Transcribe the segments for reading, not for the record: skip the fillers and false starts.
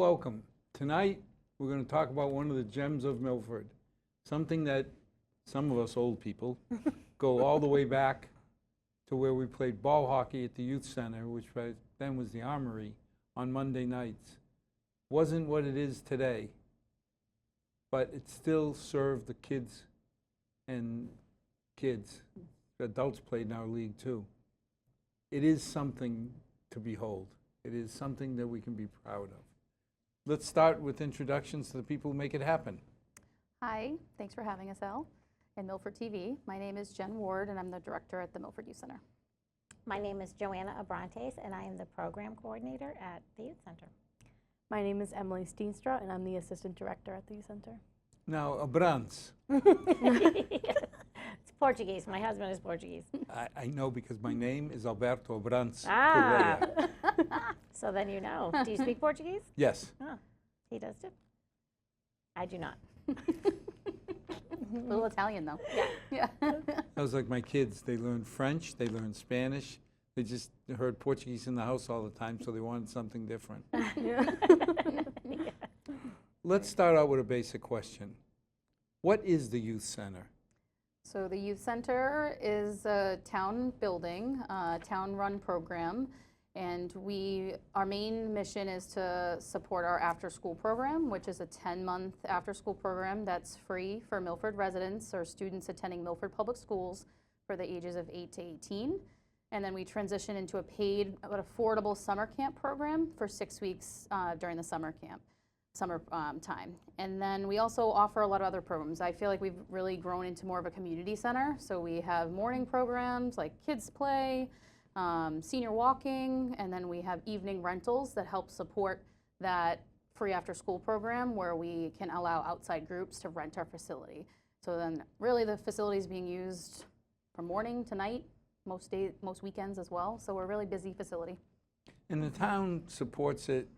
welcome. Tonight, we're going to talk about one of the gems of Milford, something that some of us old people go all the way back to where we played ball hockey at the youth center, which then was the Armory, on Monday nights. Wasn't what it is today, but it still served the kids, and adults played in our league too. It is something to behold. It is something that we can be proud of. Let's start with introductions to the people who make it happen. Hi, thanks for having us, Al, and Milford TV. My name is Jen Ward, and I'm the director at the Milford Youth Center. My name is Joanna Abrantes, and I am the program coordinator at the Youth Center. My name is Emily Steenstra, and I'm the assistant director at the Youth Center. Now, Abrance. It's Portuguese. My husband is Portuguese. I know because my name is Alberto Abrance. Ah. Correa. So then you know. Do you speak Portuguese? Yes. Oh, he does too. I do not. A little Italian, though. Yeah. That was like my kids. They learned French, they learned Spanish. They just heard Portuguese in the house all the time, so they wanted something different. Yeah. Let's start out with a basic question. What is the Youth Center? So the Youth Center is a town building, town-run program, and our main mission is to support our after-school program, which is a 10-month after-school program that's free for Milford residents or students attending Milford Public Schools for the ages of 8 to 18. And then we transition into a paid but affordable summer camp program for 6 weeks during the summer time. And then we also offer a lot of other programs. I feel like we've really grown into more of a community center. So we have morning programs like Kids Play, senior walking, and then we have evening rentals that help support that free after school program where we can allow outside groups to rent our facility. So then really the facility is being used from morning to night, most days, most weekends as well. So we're a really busy facility. And the town supports it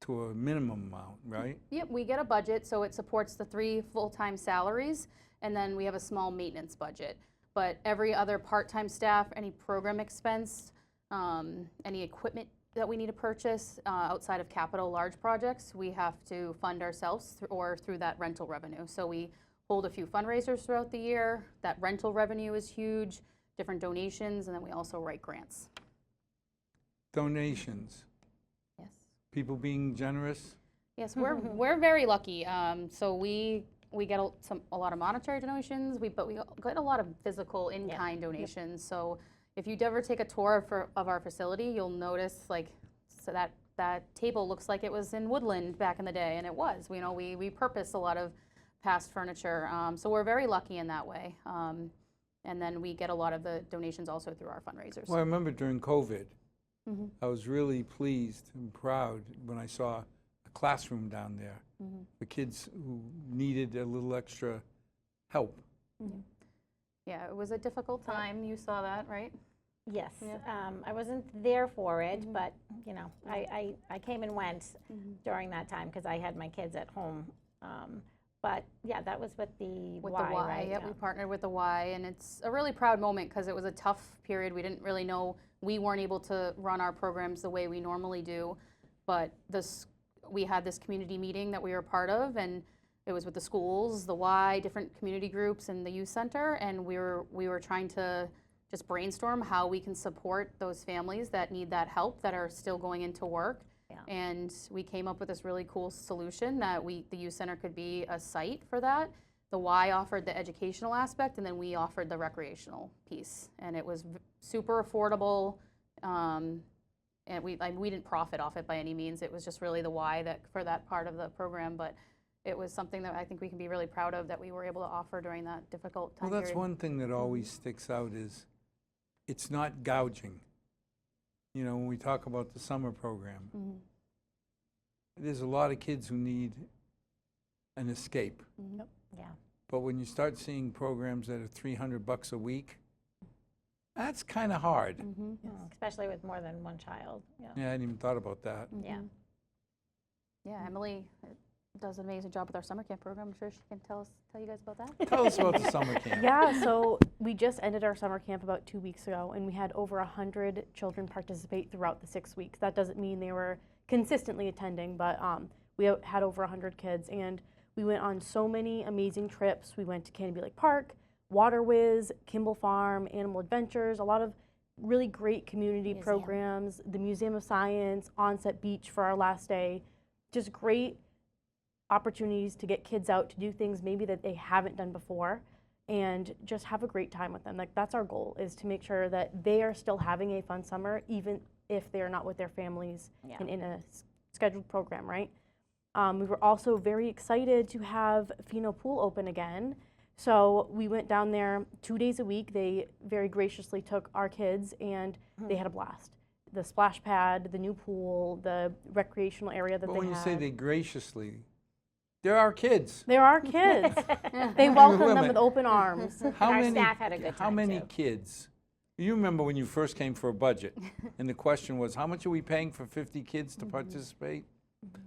to a minimum amount, right? Yep, we get a budget, so it supports the 3 full-time salaries, and then we have a small maintenance budget. But every other part-time staff, any program expense, any equipment that we need to purchase outside of capital large projects, we have to fund ourselves or through that rental revenue. So we hold a few fundraisers throughout the year. That rental revenue is huge, different donations, and then we also write grants. Donations. Yes. People being generous. Yes, we're very lucky. So we get a lot of monetary donations, but we get a lot of physical in-kind donations. So if you ever take a tour of our facility, you'll notice that table looks like it was in Woodland back in the day, and it was. We repurposed a lot of past furniture, so we're very lucky in that way. And then we get a lot of the donations also through our fundraisers. Well, I remember during COVID, I was really pleased and proud when I saw a classroom down there for kids who needed a little extra help. Yeah, it was a difficult time. You saw that, right? Yes. Yeah. I wasn't there for it, but you know, I came and went during that time because I had my kids at home. But yeah, that was with the Y, right? Yeah, we partnered with the Y, and it's a really proud moment because it was a tough period. We didn't really know, we weren't able to run our programs the way we normally do, but we had this community meeting that we were part of, and it was with the schools, the Y, different community groups, and the youth center, and we were trying to just brainstorm how we can support those families that need that help, that are still going into work. Yeah. And we came up with this really cool solution that the youth center could be a site for that. The Y offered the educational aspect, and then we offered the recreational piece, and it was super affordable. And we didn't profit off it by any means. It was just really the Y for that part of the program, but it was something that I think we can be really proud of that we were able to offer during that difficult time Well, that's period. one thing that always sticks out is it's not gouging. You know, when we talk about the summer program, there's a lot of kids who need an escape. Yeah. But when you start seeing programs that are $300 a week, that's kind of hard. Especially with more than one child. Yeah. Yeah, I hadn't even thought about that. Yeah. Yeah, Emily does an amazing job with our summer camp program. I'm sure she can tell you guys about that. Tell us about the summer camp. Yeah, so we just ended our summer camp about 2 weeks ago, and we had over 100 children participate throughout the 6 weeks. That doesn't mean they were consistently attending, but we had over 100 kids, and we went on so many amazing trips. We went to Canby Lake Park, Water Whiz, Kimball Farm, Animal Adventures, a lot of really great community programs, the Museum of Science, Onset Beach for our last day, just great opportunities to get kids out to do things maybe that they haven't done before and just have a great time with them. Like, that's our goal, is to make sure that they are still having a fun summer even if they're not with their families and in a scheduled program, right? We were also very excited to have Pheno Pool open again. So we went down there 2 days a week. They very graciously took our kids, and they had a blast. The splash pad, the new pool, the recreational area that But they when you say had. they graciously, they're our kids. They're our kids. They welcome them Women. with open arms. Our staff had a good How time, many too. kids? You remember when you first came for a budget, and the question was, how much are we paying for 50 kids to participate?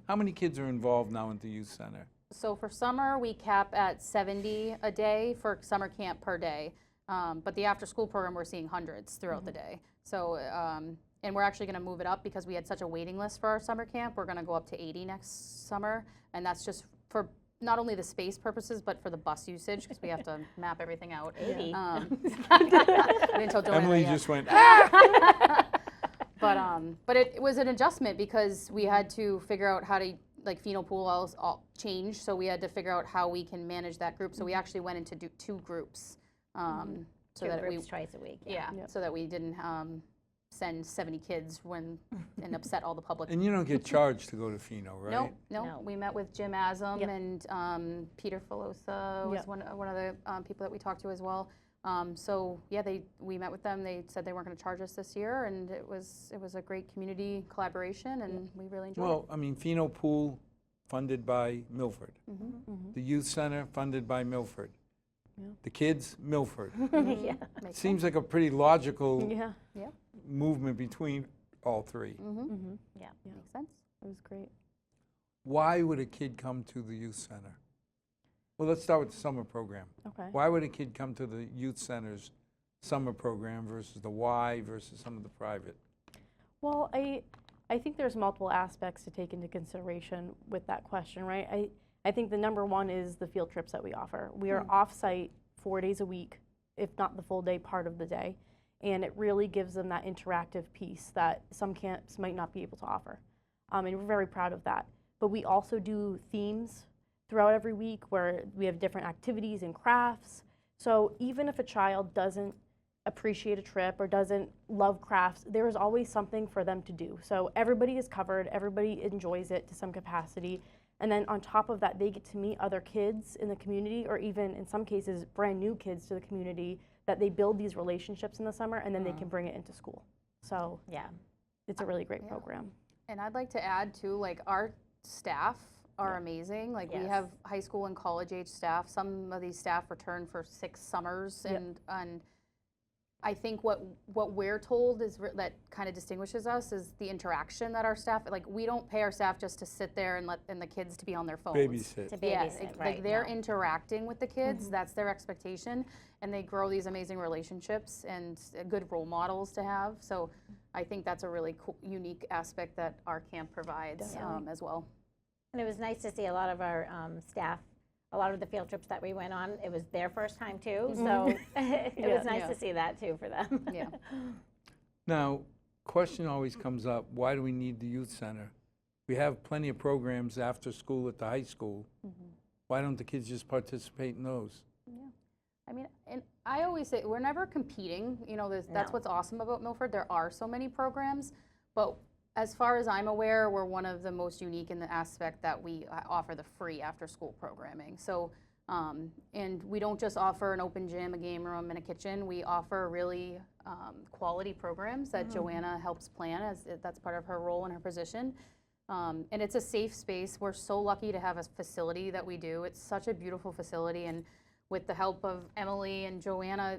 How many kids are involved now in the youth center? So for summer, we cap at 70 a day for summer camp per day. But the after-school program, we're seeing hundreds throughout the day. So, and we're actually going to move it up because we had such a waiting list for our summer camp. We're going to go up to 80 next summer, and that's just for not only the space purposes, but for the bus usage, because we have to map everything out. 80. I didn't tell Joanna Emily that yet. just went, But it was an adjustment because we had to figure out how to, like, Pheno Pool all changed, so we had to figure out how we can manage that group. So we actually went into two groups. So Two that groups twice a week. yeah, so that we didn't send 70 kids and upset all the public. and you don't get charged to go to Pheno, right? No, No. we met with Jim Asum Yep. and Peter Filosa was Yep. one of the people that we talked to as well. So yeah, we met with them. They said they weren't going to charge us this year, and it was a great community collaboration, and we really enjoyed Well, I mean, Pheno Pool funded by Milford. The youth center funded by Milford. Yeah. The kids, Milford. Yeah. it. Makes Seems like a pretty logical Yeah, movement between all three. Yeah. Makes sense. it was great. Why would a kid come to the youth center? Well, let's start with the summer program. Okay. Why would a kid come to the youth center's summer program versus the Y versus some of the private? Well, I think there's multiple aspects to take into consideration with that question, right? I think the number one is the field trips that we offer. We are off-site 4 days a week, if not the full day, part of the day, and it really gives them that interactive piece that some camps might not be able to offer. And we're very proud of that. But we also do themes throughout every week where we have different activities and crafts. So even if a child doesn't appreciate a trip or doesn't love crafts, there is always something for them to do. So everybody is covered, everybody enjoys it to some capacity. And then on top of that, they get to meet other kids in the community, or even in some cases, brand new kids to the community, that they build these relationships in the summer, and then they can bring it into school. So Yeah. it's a really great program. And I'd like to add too, like, our staff are amazing. Like, we Yes. have high school and college age staff. Some of these staff return for 6 summers, and I think what we're told is that kind of distinguishes us is the interaction that our staff, like, we don't pay our staff just to sit there and the kids to be on their phones. Babysit. To Yeah, babysit, right. like they're no. interacting with the kids. That's their expectation, and they grow these amazing relationships and good role models to have. So I think that's a really cool, unique aspect that our camp provides as well. And it was nice to see a lot of our staff, a lot of the field trips that we went on, it was their first time too. So it was nice Yeah. to see that too for them. Yeah. Now, question always comes up, why do we need the youth center? We have plenty of programs after school at the high school. Why don't the kids just participate in those? I mean, and I always say we're never competing. You know, that's No. what's awesome about Milford. There are so many programs, but as far as I'm aware, we're one of the most unique in the aspect that we offer the free after-school programming. So, and we don't just offer an open gym, a game room, and a kitchen. We offer really quality programs that Joanna helps plan, as that's part of her role and her position. And it's a safe space. We're so lucky to have a facility that we do. It's such a beautiful facility, and with the help of Emily and Joanna,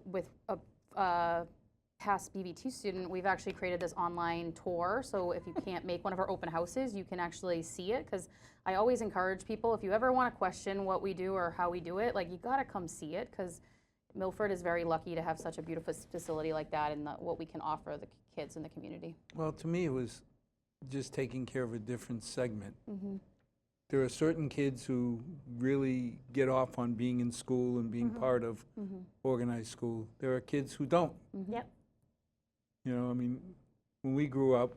with a past BBT student, we've actually created this online tour. So if you can't make one of our open houses, you can actually see it. Because I always encourage people, if you ever want to question what we do or how we do it, like, you got to come see it, because Milford is very lucky to have such a beautiful facility like that, and what we can offer the kids in the community. Well, to me, it was just taking care of a different segment. Mm-hmm. There are certain kids who really get off on being in school and being part of Mm-hmm. organized school. There are kids who don't. Yep. You know, I mean, when we grew up,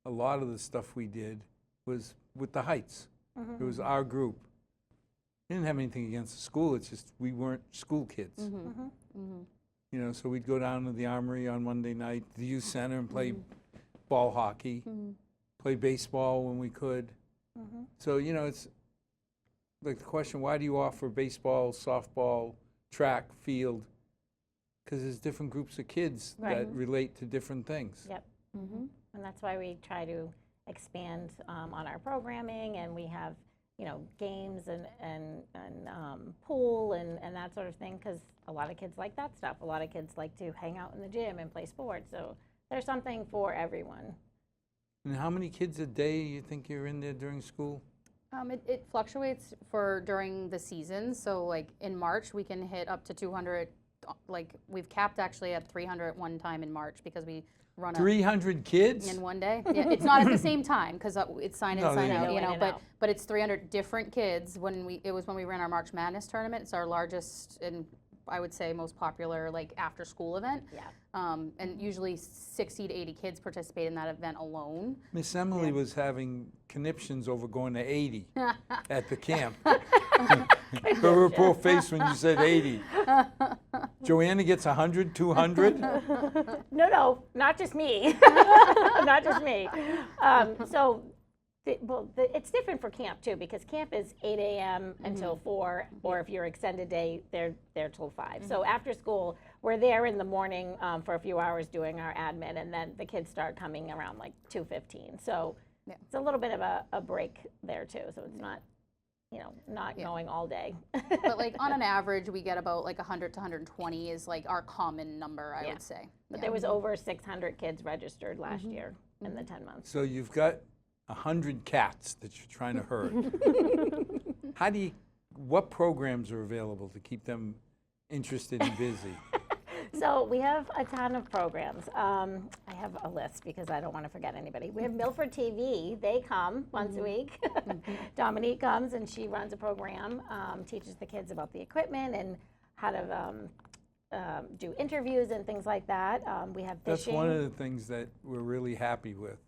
a lot of the stuff we did was with the Heights. It was our group. We didn't have anything against the school, it's just we weren't school kids. You know, so we'd go down to the Armory on Monday night, the youth center, and play ball hockey, play baseball when we could. So, you know, it's like the question, why do you offer baseball, softball, track, field? Because there's different groups of kids that relate to different things. Yep. And that's why we try to expand on our programming, and we have, you know, games and pool and that sort of thing, because a lot of kids like that stuff. A lot of kids like to hang out in the gym and play sports. So there's something for everyone. And how many kids a day you think you're in there during school? It fluctuates for during the season. So like in March, we can hit up to 200. Like we've capped actually at 300 at one time in March because we run 300 kids? in one day. Yeah, it's not at the same time because it's sign in, No, sign they- out, Go you in know. and But out. but it's 300 different kids. It was when we ran our March Madness tournament. It's our largest and I would say most popular like after school event. Yeah. And usually 60 to 80 kids participate in that event alone. Miss Emily was having conniptions over going to 80 at the camp. Her poor face when you said 80. Joanna gets 100, 200? No, not just me. Not just me. So, it's different for camp too, because camp is 8 a.m. until 4, or if you're extended day, they're till 5. So after school, we're there in the morning for a few hours doing our admin, and then the kids start coming around like 2:15. So it's a little bit of a break there too. So it's not, you know, not going all day. But like on an average, we get about like 100 to 120 is like our common number, I would say. But there was over 600 kids registered last year in the 10 months. So you've got 100 cats that you're trying to herd. What programs are available to keep them interested and busy? So we have a ton of programs. I have a list because I don't want to forget anybody. We have Milford TV. They come once a week. Dominique comes and she runs a program, teaches the kids about the equipment and how to do interviews and things like that. We have That's fishing. one of the things that we're really happy with.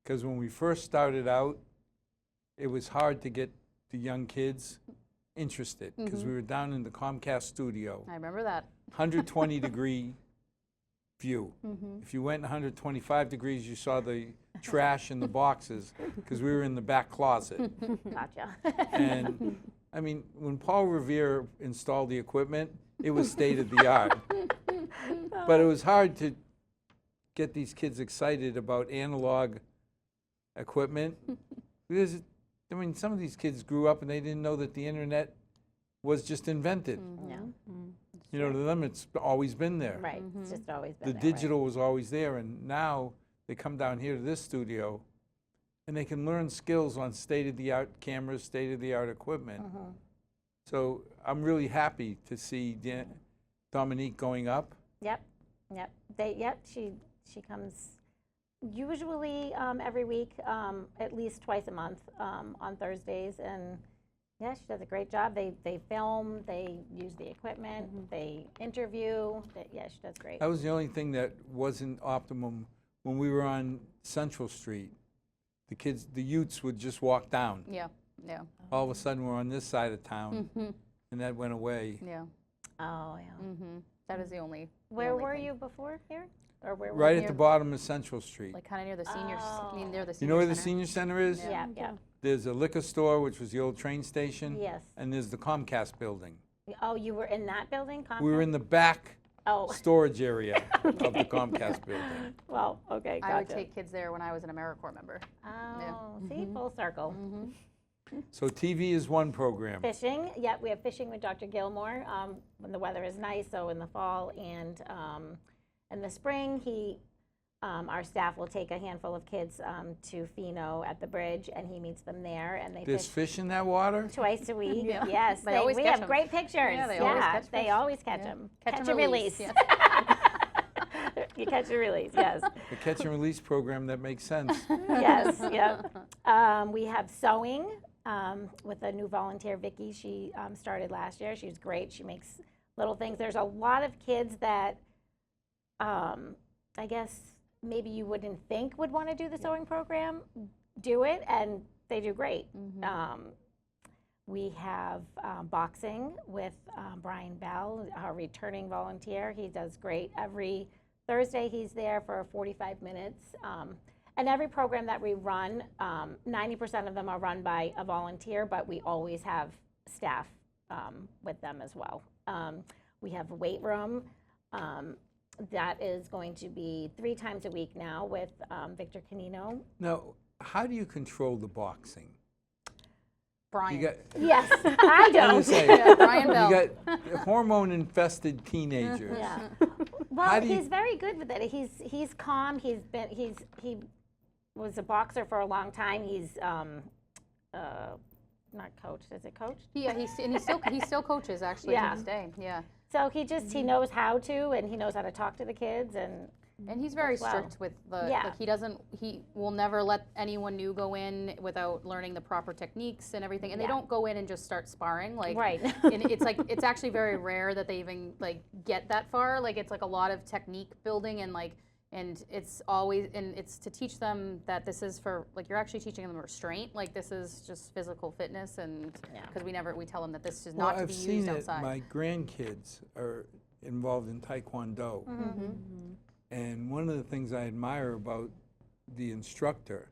Because when we first started out, it was hard to get the young kids interested because we were down in the Comcast studio, I remember that. 120-degree view. If you went 125 degrees, you saw the trash in the boxes because we were in the back closet. Gotcha. And I mean, when Paul Revere installed the equipment, it was state of the art. But it was hard to get these kids excited about analog equipment because, I mean, some of these kids grew up and they didn't know that the internet was just invented. Yeah. You know, to them, it's always been there. Right. It's just always been The there, right. digital was always there, and now they come down here to this studio and they can learn skills on state-of-the-art cameras, state-of-the-art equipment. So I'm really happy to see Dominique going up. Yep. She comes usually every week, at least twice a month on Thursdays, and yeah, she does a great job. They film, they use the equipment, they interview. Yeah, she does great. That was the only thing that wasn't optimum when we were on Central Street. The youths would just walk down. Yeah, yeah, All of a sudden, we're on this side of town, and that went away. yeah. Oh yeah. That is the only. Where only were thing. you before here? Or where were Right you? at the bottom of Central Street. Like kind of near the seniors. I mean, near the You senior know where the center. senior center is? Yeah. There's a liquor store, which was the old train station. Yes. And there's the Comcast building. Oh, you were in that building? We were in the back Oh. storage area of the Comcast building. Well, okay, gotcha. I would take kids there when I was an AmeriCorps member. Oh, see, full circle. So TV is one program. Fishing, yeah, we have fishing with Dr. Gilmore when the weather is nice, so in the fall and in the spring, our staff will take a handful of kids to Fino at the bridge, and he meets them there, and they There's fish fish in that water? twice a week. Yeah. Yes, They always we catch have 'em. great pictures. Yeah, they always catch they fish. always catch Yeah. them. Catch and release, Yeah, You catch and release, yes. The catch and release program, that makes sense. Yes, yep. We have sewing with a new volunteer, Vicky. She started last year. She's great. She makes little things. There's a lot of kids that I guess maybe you wouldn't think would want to do the sewing program, do it, and they do great. We have boxing with Brian Bell, our returning volunteer. He does great. Every Thursday he's there for 45 minutes. And every program that we run, 90% of them are run by a volunteer, but we always have staff with them as well. We have a weight room. That is going to be 3 times a week now with Victor Canino. Now, how do you control the boxing? Brian. You got, Yes, I I don't. was gonna say, Yeah, Brian Bell. you got hormone-infested teenagers. Yeah. How Well, do you- he's very good with it. He's calm. He was a boxer for a long time. He's not coached. Is it coached? Yeah, he still coaches actually Yeah. to this day. Yeah, So he just he knows how to, and he knows how to talk to the kids, and and he's very Well, strict with the. yeah. Like he will never let anyone new go in without learning the proper techniques and everything. And Yeah. they don't go in and just start sparring. Like, right. and it's like it's actually very rare that they even like get that far. Like it's like a lot of technique building and it's always, and it's to teach them that this is for, like, you're actually teaching them restraint. Like, this is just physical fitness, and Yeah. because we tell them that this is Well, not to I've be seen used it. outside. My grandkids are involved in Taekwondo. Mm-hmm. And one of the things I admire about the instructor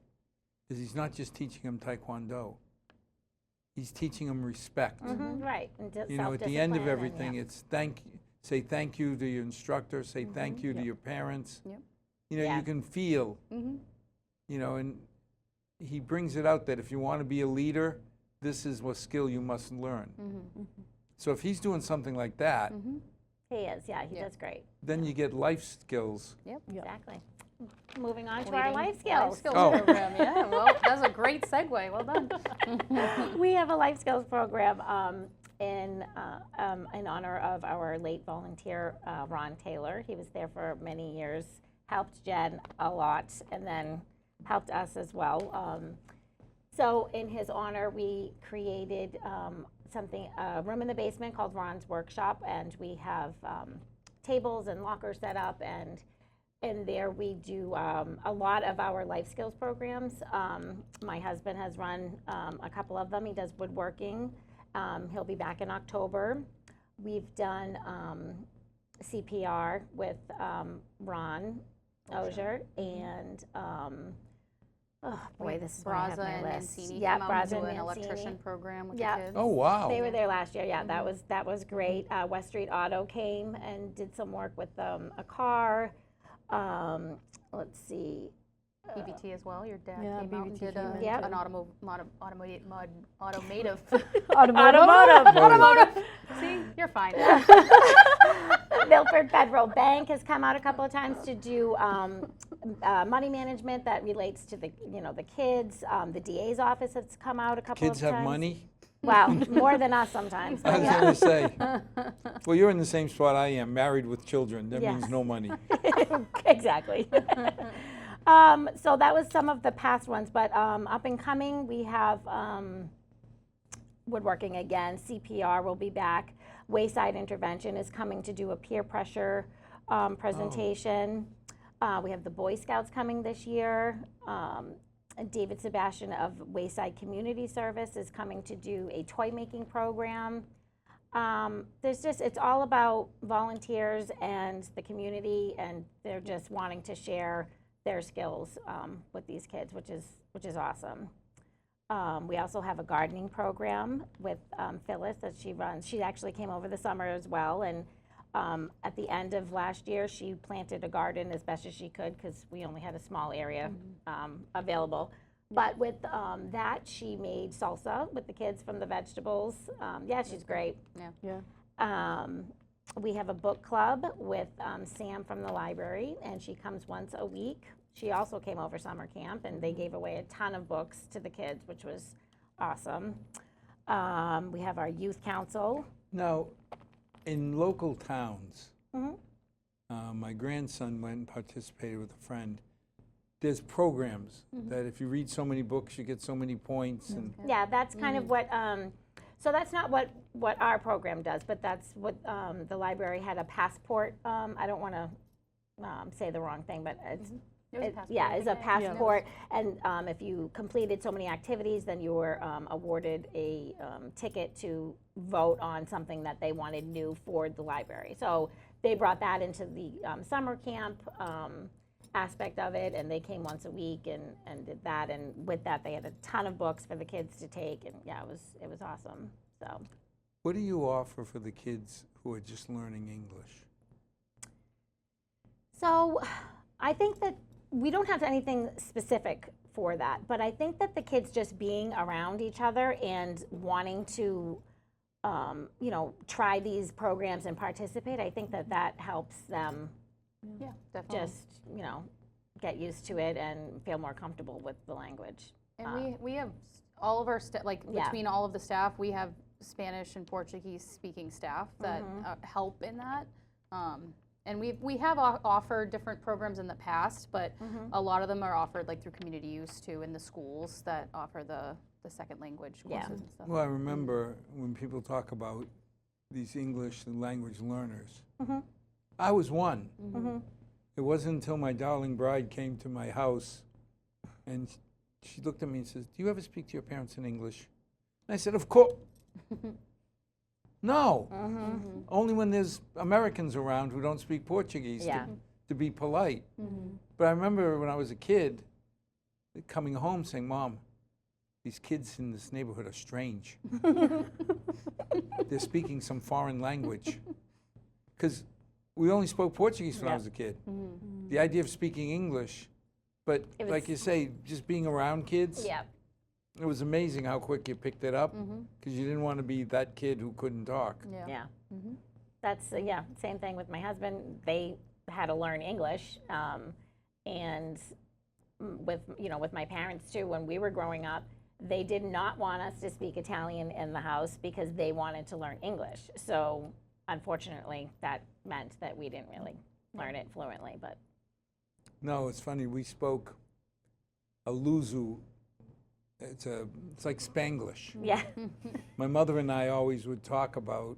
is he's not just teaching them Taekwondo. He's teaching them respect. Mm-hmm. Right. And You know, at the end of self-discipline and, everything, yeah. it's say thank you to your instructor, say thank you to your parents. Yep. You know, Yeah. you can feel, Mm-hmm. you know, and he brings it out that if you want to be a leader, this is what skill you must learn. Mm-hmm. So if he's doing something like that, Mm-hmm. He is. Yeah, he Yeah. does great. then you get life skills. Yep. Exactly. Moving on to our Leading life skills. Oh. program. Yeah, well, that's a great segue. Well done. We have a life skills program in honor of our late volunteer, Ron Taylor. He was there for many years, helped Jen a lot, and then helped us as well. So in his honor, we created a room in the basement called Ron's Workshop, and we have tables and lockers set up, and in there we do a lot of our life skills programs. My husband has run a couple of them. He does woodworking. He'll be back in October. We've done CPR with Ron Ozier and oh boy, this is what I have Braza my and list. Mancini Yeah, come out and Braza do and an Mancini. electrician program with Yeah. the kids. Oh, wow. They were there last year. Yeah, that was great. West Street Auto came and did some work with a car. Let's see. BBT as well. Your dad Yeah, came out and BBT did came in Yep. an automotive. Automotive. See, you're fine. Milford Federal Bank has come out a couple of times to do money management that relates to the kids. The DA's office has come out a couple Kids of times. have money? Well, more than us sometimes. I but was yeah. going to say, well, you're in the same spot I am, married with children. That means Yes. no money. Exactly. So that was some of the past ones, but up and coming, we have woodworking again. CPR will be back. Wayside Intervention is coming to do a peer pressure presentation. We have the Boy Scouts coming this year. David Sebastian of Wayside Community Service is coming to do a toy making program. It's all about volunteers and the community, and they're just wanting to share their skills with these kids, which is awesome. We also have a gardening program with Phyllis that she runs. She actually came over the summer as well, and at the end of last year, she planted a garden as best as she could because we only had a small area available. But with that, she made salsa with the kids from the vegetables. Yeah, she's great. Yeah. We have a book club with Sam from the library, and she comes once a week. She also came over summer camp, and they gave away a ton of books to the kids, which was awesome. We have our youth council. Now, in local towns, Mhm. my grandson went and participated with a friend. There's programs that if you read so many books, you get so many points. And Yeah, that's kind of what, so that's not what our program does, but that's what the library had a passport. I don't want to say the wrong thing, but it's, yeah, it's a passport. And if you completed so many activities, then you were awarded a ticket to vote on something that they wanted new for the library. So they brought that into the summer camp aspect of it, and they came once a week and did that. And with that, they had a ton of books for the kids to take, and yeah, it was awesome. So, what do you offer for the kids who are just learning English? so I think that we don't have anything specific for that, but I think that the kids just being around each other and wanting to, you know, try these programs and participate, I think that that helps them Yeah, definitely. just, you know, get used to it and feel more comfortable with the language. And we have all of our like Yeah. between all of the staff, we have Spanish and Portuguese speaking staff that help in that. And we have offered different programs in the past, but a lot of them are offered like through community use too in the schools that offer the second language Yeah. courses and stuff. Well, I remember when people talk about these English language learners, I was one. It wasn't until my darling bride came to my house and she looked at me and says, "Do you ever speak to your parents in English?" And I said, "Of course." No, only when there's Americans around who don't speak Portuguese Yeah. to be polite. But I remember when I was a kid coming home saying, "Mom, these kids in this neighborhood are strange. They're speaking some foreign language." Because we only spoke Portuguese when I was a kid. The idea of speaking English, but It was- like you say, just being around kids, Yeah. it was amazing how quick you picked it up because you didn't want to be that kid who couldn't talk. Yeah. Yeah. That's, yeah, same thing with my husband. They had to learn English. And with, you know, with my parents too, when we were growing up, they did not want us to speak Italian in the house because they wanted to learn English. So unfortunately, that meant that we didn't really learn it fluently, but. No, it's funny. We spoke a Luzu. It's like Spanglish. Yeah. My mother and I always would talk about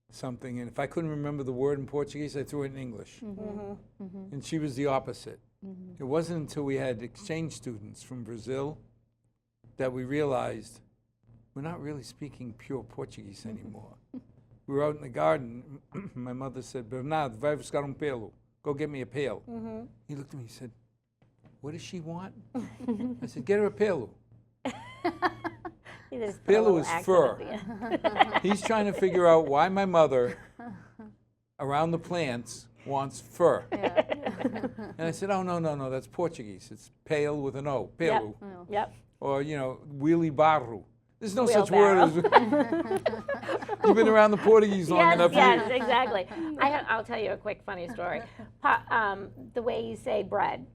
something, and if I couldn't remember the word in Portuguese, I threw it in English. And she was the opposite. It wasn't until we had exchange students from Brazil that we realized we're not really speaking pure Portuguese anymore. We were out in the garden. My mother said, "Bernardo, vai buscar pelo. Go get me a pail." He looked at me and said, "What does she want?" I said, "Get her a pelo." He just put a Pelo little is accent fur. at the end. He's trying to figure out why my mother, around the plants, wants fur. And I said, "Oh, no, that's Portuguese. It's pale with an O, pelo." Yep. Or, you know, wheelie barro. There's no such word as... You've been around the Portuguese long enough. Yes, exactly. I'll tell you a quick funny story. The way you say bread.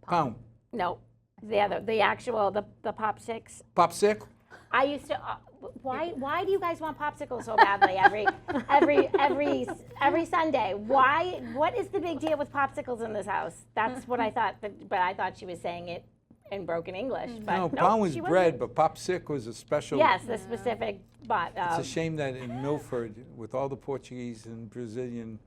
Pão. No, the actual popsicks. Popsicle? I used to. Why do you guys want popsicles so badly every Sunday? Why? What is the big deal with popsicles in this house? That's what I thought. But I thought she was saying it in broken English. But No, nope, pão was she bread, wasn't. but popsicle was a special... Yes, the specific. But It's a shame that in Milford, with all the Portuguese and Brazilian,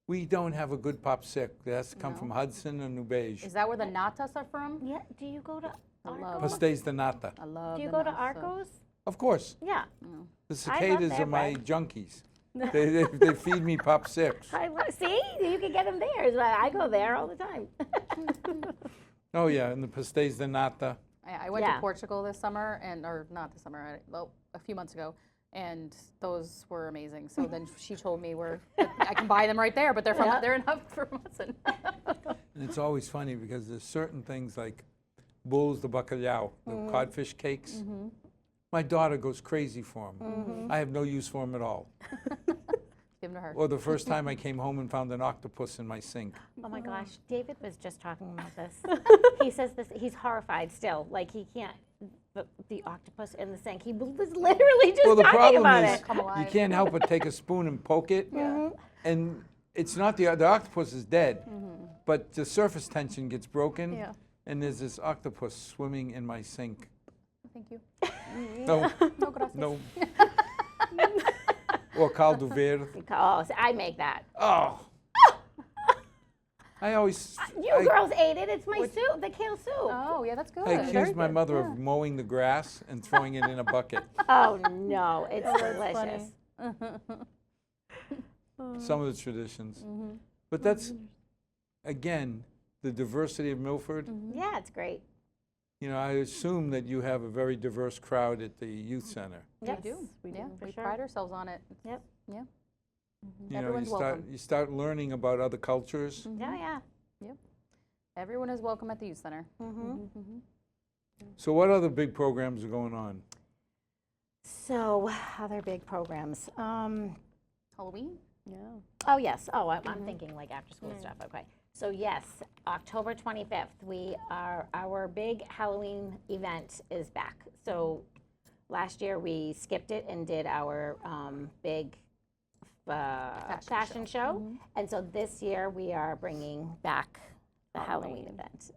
we don't have a good popsicle. It has to come from Hudson or New Beige. Is that where the natas are from? yeah, do you go to love Arcos? Pastéis de nata. I love Do you the go to nata. Arcos? Of course. Yeah. The love cicadas their are my bread. junkies. They feed me popsicles. See, you can get them there. I go there all the time. Oh, yeah, and the pastéis de nata. I went Yeah. to Portugal this summer, or not this summer, well, a few months ago, and those were amazing. So then she told me I can buy them right there, but they're in Hudson. And it's always funny because there's certain things like bulls de bacalhau, the codfish cakes. My daughter goes crazy for them. I have no use for them at all. Give them to her. Or the first time I came home and found an octopus in my sink. Oh my gosh, David was just talking about this. He says this, he's horrified still. Like he can't, the octopus in the sink. He was literally just Well, the talking problem about is it. Come you alive. can't help but take a spoon and poke it. And it's not the octopus is dead, but the surface tension gets broken, Yeah. and there's this octopus swimming in my sink. Thank you. No, No, gracias. no. Or caldo verde. Oh, so I make that. Oh. I always. You girls ate it. It's my soup, the kale soup. Oh, yeah, that's good. I accused my mother of mowing the grass and throwing it in a bucket. Oh no, it's that's delicious. Some of the traditions. But that's, again, the diversity of Milford. Yeah, it's great. You know, I assume that you have a very diverse crowd at the youth center. Yes, We do. we Yeah, do, for we sure. pride ourselves on it. Yep. Yeah. You know, Everyone's welcome. you start learning about other cultures. Yeah, yeah. Everyone is welcome at the youth center. So what other big programs are going on? So other big programs. Halloween? Yeah. Oh yes. Oh, I'm thinking like after school stuff. Okay. So yes, October 25th, our big Halloween event is back. So last year we skipped it and did our big fashion show, and so this year we are bringing back the Halloween event.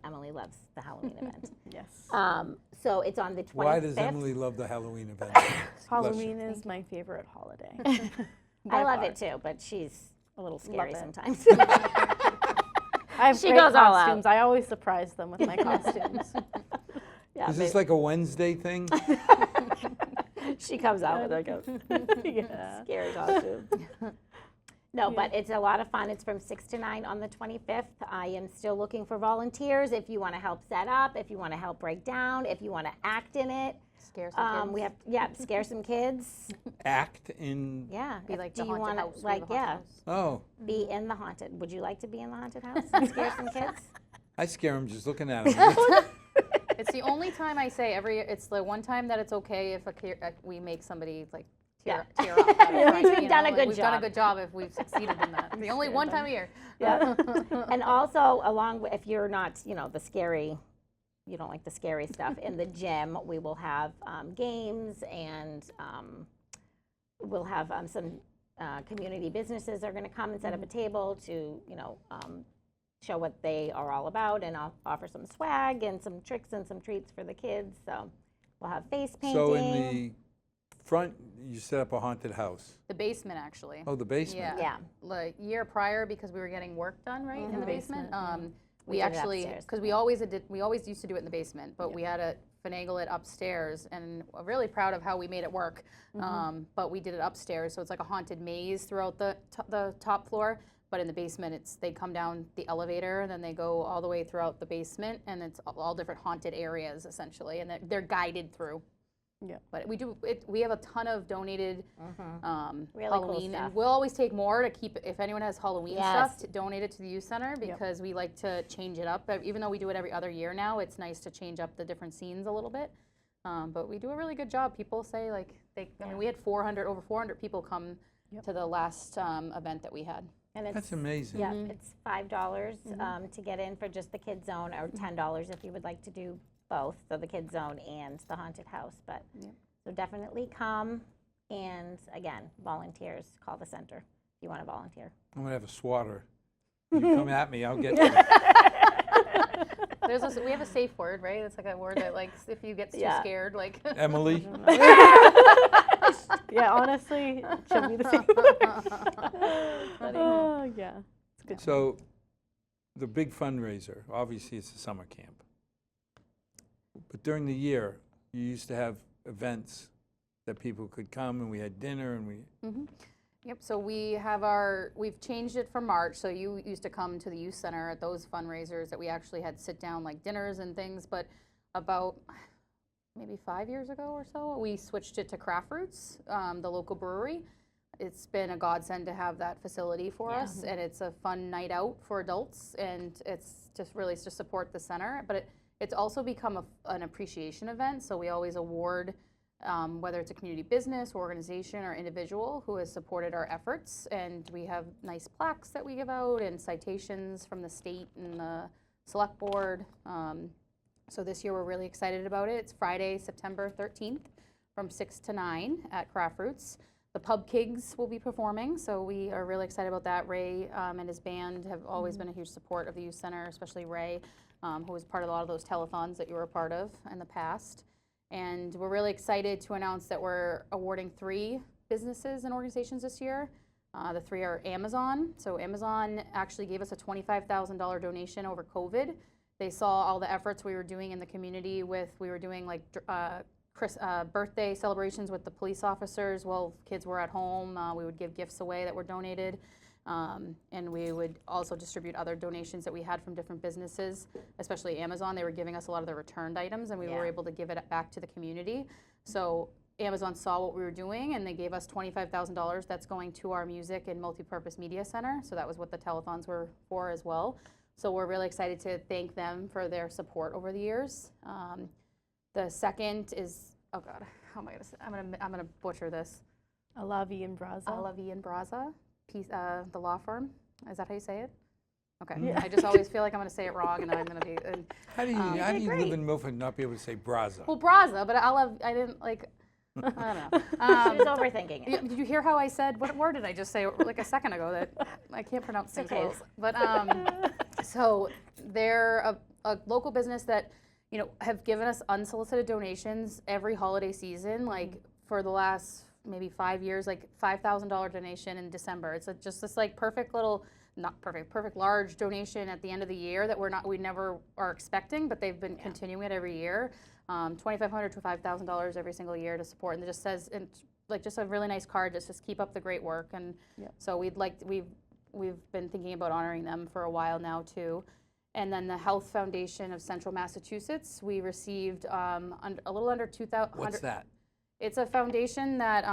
Emily loves the Halloween event. Yes. So it's on the 25th. Why does Emily love the Halloween event? Halloween is my favorite holiday. I love it too, but she's a little scary it. sometimes. I have She great goes all out. costumes. I always surprise them with my costumes. Yeah, Is this like a Wednesday thing? she comes out with like a Yeah. scary costume. No, but it's a lot of fun. It's from 6 to 9 on the 25th. I am still looking for volunteers if you want to help set up, if you want to help break down, if you want to act in it. Scare some kids. We have, scare some kids. Act in. Yeah. Be like do the you haunted wanna, house. We like, have a haunted yeah, house. Oh, be in the haunted? Would you like to be in the haunted house and scare some kids? I scare them just looking at them. It's the only time I say it's the one time that it's okay if we make somebody like tear up. We've done a good We've job. done a good job if we've succeeded in that. The only one time a year. Yeah. And also, along with, if you're not, the scary, you don't like the scary stuff, in the gym, we will have games, and we'll have some community businesses are going to come and set up a table to, show what they are all about, and offer some swag and some tricks and some treats for the kids. So we'll have face painting. So in the front, you set up a haunted house. The basement, actually. Oh, the basement. Yeah. Like year prior, because we were getting work done in the basement. We We did it actually, upstairs. because we always used to do it in the basement, but we had to finagle it upstairs, and we're really proud of how we made it work. But we did it upstairs, so it's like a haunted maze throughout the top floor. But in the basement, they come down the elevator, and then they go all the way throughout the basement, and it's all different haunted areas essentially, and they're guided through. Yeah. But we have a ton of donated Really cool Halloween, stuff. and we'll always take more to keep. If anyone has Halloween Yes. stuff, to donate it to the youth center, because we like to change it up. But even though we do it every other year now, it's nice to change up the different scenes a little bit. But we do a really good job. People say I mean, we had over 400 people come to the last event that we had. And it's, That's amazing. Yeah, it's $5 to get in for just the kids zone, or $10 if you would like to do both, so the kids zone and the haunted house. But so definitely come, and again, volunteers, call the center if you want to volunteer. I'm going to have a swatter. You come at me, I'll get you. We have a safe word, right? It's like a word that if you get too scared, Emily? Yeah, honestly, she'll be the same. Oh, yeah. It's good. So the big fundraiser, obviously it's the summer camp. But during the year, you used to have events that people could come, and we had dinner, and we... Yep, so we've changed it for March, so you used to come to the youth center at those fundraisers that we actually had sit down dinners and things, but about maybe 5 years ago or so, we switched it to Craft Roots, the local brewery. It's been a godsend to have that facility for us, and it's a fun night out for adults, and it's just really to support the center, but it's also become an appreciation event, so we always award whether it's a community business, organization, or individual who has supported our efforts. And we have nice plaques that we give out and citations from the state and the select board. So this year we're really excited about it. It's Friday, September 13th from 6 to 9 at Craft Roots. The Pub Kids will be performing, so we are really excited about that. Ray and his band have always been a huge support of the youth center, especially Ray, who was part of a lot of those telethons that you were a part of in the past. And we're really excited to announce that we're awarding 3 businesses and organizations this year. The 3 are Amazon. So Amazon actually gave us a $25,000 donation over COVID. They saw all the efforts we were doing in the community we were doing like birthday celebrations with the police officers while kids were at home. We would give gifts away that were donated. And we would also distribute other donations that we had from different businesses, especially Amazon. They were giving us a lot of the returned items, and we were able to give it back to the community. So Amazon saw what we were doing, and they gave us $25,000 that's going to our music and multipurpose media center. So that was what the telethons were for as well. So we're really excited to thank them for their support over the years. The second is, oh God, how am I gonna say? I'm gonna butcher this. Alavi and Braza. Alavi and Braza, the law firm. Is that how you say it? Okay. Yeah. I just always feel like I'm gonna say it wrong, and I'm gonna be. How do you great. live in Milford and not be able to say Braza? Well, Braza, but I didn't like. I don't know. She was overthinking it. Did you hear how I said? What word did I just say like a second ago that I can't pronounce things okay. well? But so they're a local business that have given us unsolicited donations every holiday season, like for the last maybe 5 years, like $5,000 donation in December. It's just this like perfect little, not perfect, perfect large donation at the end of the year that we never are expecting, but they've been continuing it every year. $2,500 to $5,000 every single year to support, and it just says, and like just a really nice card, just keep up the great work. And so we've been thinking about honoring them for a while now too. And then the Health Foundation of Central Massachusetts, we received a little under 2,000. What's that? It's a foundation that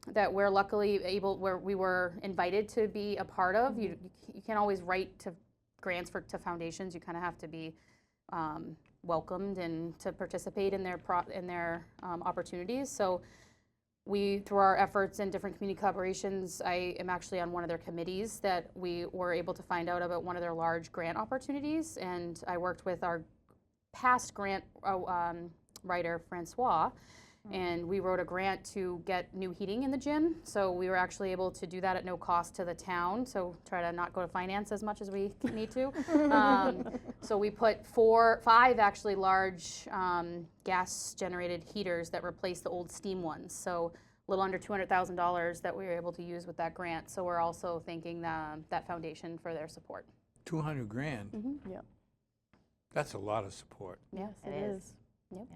that we're luckily where we were invited to be a part of. You can't always write to grants to foundations. You kind of have to be welcomed and to participate in their opportunities. So we, through our efforts in different community collaborations, I am actually on one of their committees that we were able to find out about one of their large grant opportunities. And I worked with our past grant writer, Francois, and we wrote a grant to get new heating in the gym. So we were actually able to do that at no cost to the town. So try to not go to finance as much as we need to. So we put 5 actually large gas-generated heaters that replaced the old steam ones. So a little under $200,000 that we were able to use with that grant. So we're also thanking that foundation for their support. $200 grand. Yeah. That's a lot of support. Yes, It is. Yep.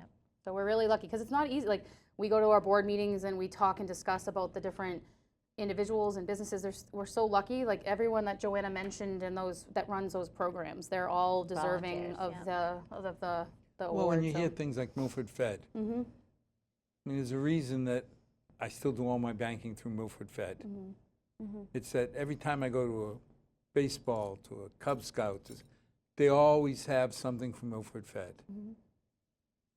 So we're really lucky because it's not easy. Like we go to our board meetings and we talk and discuss about the different individuals and businesses. We're so lucky. Like everyone that Joanna mentioned and those that runs those programs, they're all deserving Volunteers, of the award. Well, when you hear things like Milford Fed, I mean, there's a reason that I still do all my banking through Milford Fed. It's that every time I go to a baseball, to a Cub Scouts, they always have something from Milford Fed.